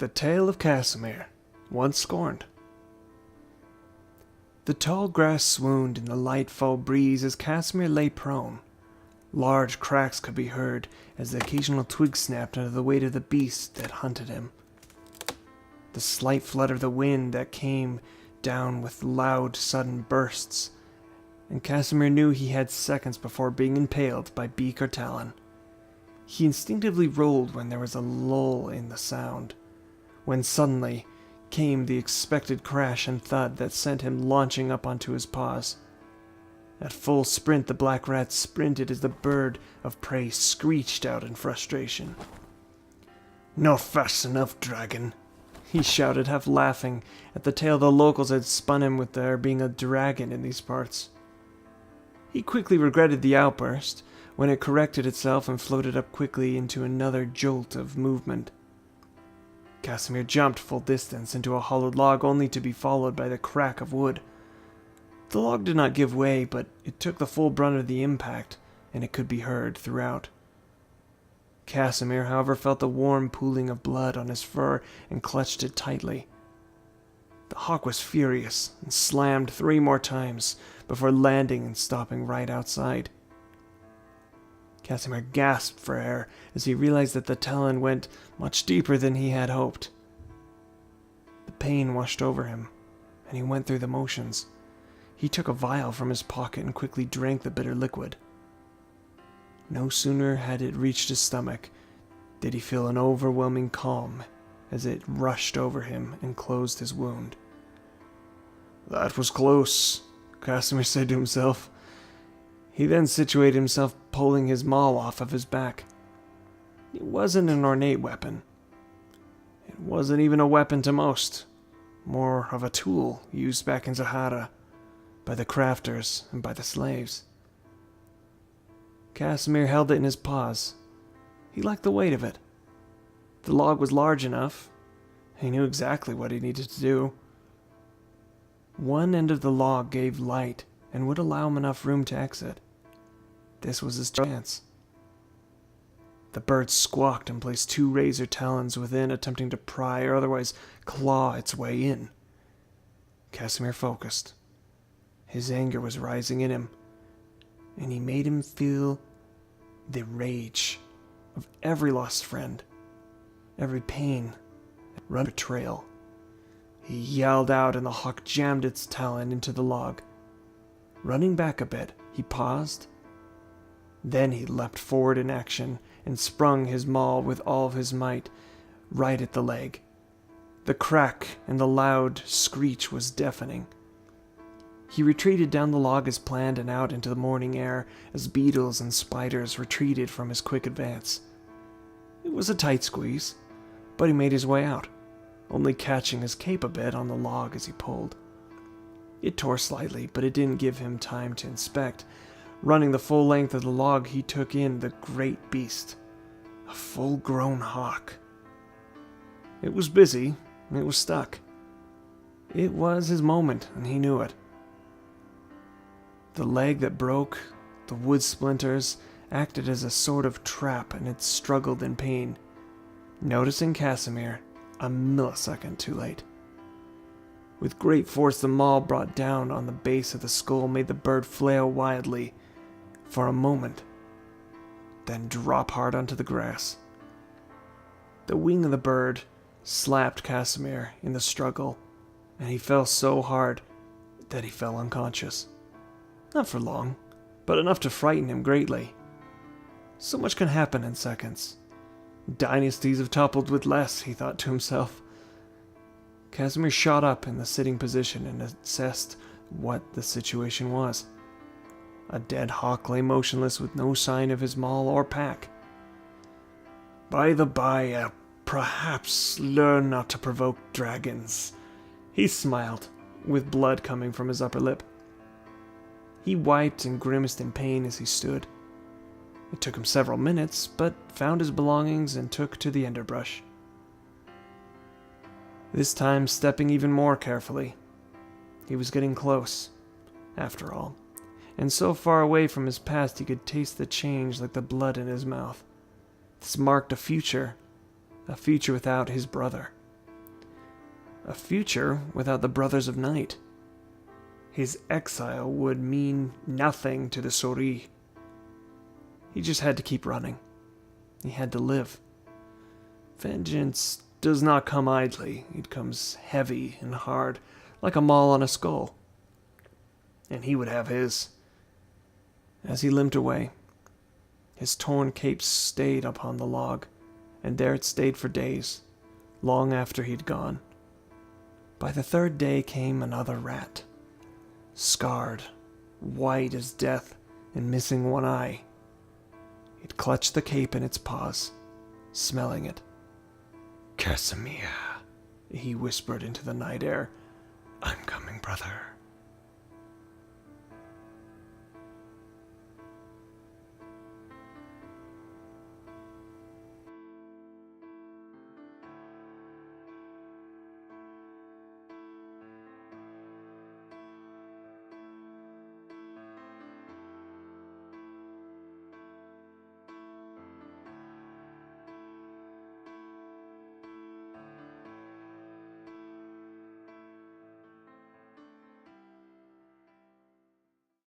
The Tale of Casimir, once scorned. The tall grass swooned in the light fall breeze as Casimir lay prone. Large cracks could be heard as the occasional twig snapped under the weight of the beast that hunted him. The slight flutter of the wind that came down with loud, sudden bursts, and Casimir knew he had seconds before being impaled by beak or talon. He instinctively rolled when there was a lull in the sound, when suddenly came the expected crash and thud that sent him launching up onto his paws. At full sprint, the black rat sprinted as the bird of prey screeched out in frustration. "Not fast enough, dragon," he shouted, half laughing at the tale the locals had spun him with there being a dragon in these parts. He quickly regretted the outburst when it corrected itself and floated up quickly into another jolt of movement. Casimir jumped full distance into a hollowed log only to be followed by the crack of wood. The log did not give way, but it took the full brunt of the impact, and it could be heard throughout. Casimir, however, felt the warm pooling of blood on his fur and clutched it tightly. The hawk was furious and slammed 3 more times before landing and stopping right outside. Casimir gasped for air as he realized that the talon went much deeper than he had hoped. The pain washed over him, and he went through the motions. He took a vial from his pocket and quickly drank the bitter liquid. No sooner had it reached his stomach did he feel an overwhelming calm as it rushed over him and closed his wound. "That was close," Casimir said to himself. He then situated himself, pulling his maul off of his back. It wasn't an ornate weapon. It wasn't even a weapon to most. More of a tool used back in Sahara by the crafters and by the slaves. Casimir held it in his paws. He liked the weight of it. The log was large enough. He knew exactly what he needed to do. One end of the log gave light and would allow him enough room to exit. This was his chance. The bird squawked and placed 2 razor talons within, attempting to pry or otherwise claw its way in. Casimir focused. His anger was rising in him, and he made him feel the rage of every lost friend, every pain, and betrayal. He yelled out, and the hawk jammed its talon into the log. Running back a bit, he paused. Then he leapt forward in action and sprung his maul with all of his might right at the leg. The crack and the loud screech was deafening. He retreated down the log as planned and out into the morning air as beetles and spiders retreated from his quick advance. It was a tight squeeze, but he made his way out, only catching his cape a bit on the log as he pulled. It tore slightly, but it didn't give him time to inspect. Running the full length of the log, he took in the great beast, a full-grown hawk. It was busy, it was stuck. It was his moment, and he knew it. The leg that broke, the wood splinters, acted as a sort of trap, and it struggled in pain, noticing Casimir a millisecond too late. With great force, the maul brought down on the base of the skull made the bird flail wildly for a moment, then drop hard onto the grass. The wing of the bird slapped Casimir in the struggle, and he fell so hard that he fell unconscious. Not for long, but enough to frighten him greatly. So much can happen in seconds. Dynasties have toppled with less, he thought to himself. Casimir shot up in the sitting position and assessed what the situation was. A dead hawk lay motionless with no sign of his maul or pack. "By the by, perhaps learn not to provoke dragons," he smiled, with blood coming from his upper lip. He wiped and grimaced in pain as he stood. It took him several minutes, but found his belongings and took to the underbrush. This time stepping even more carefully. He was getting close, after all, and so far away from his past he could taste the change like the blood in his mouth. This marked a future without his brother. a future without the Brothers of Night. His exile would mean nothing to the Sori. He just had to keep running. He had to live. Vengeance does not come idly. It comes heavy and hard, like a maul on a skull. And he would have his. As he limped away, his torn cape stayed upon the log, and there it stayed for days, long after he'd gone. By the third day came another rat, scarred, white as death, and missing one eye. It clutched the cape in its paws, smelling it. "Casimir," he whispered into the night air. "I'm coming, brother."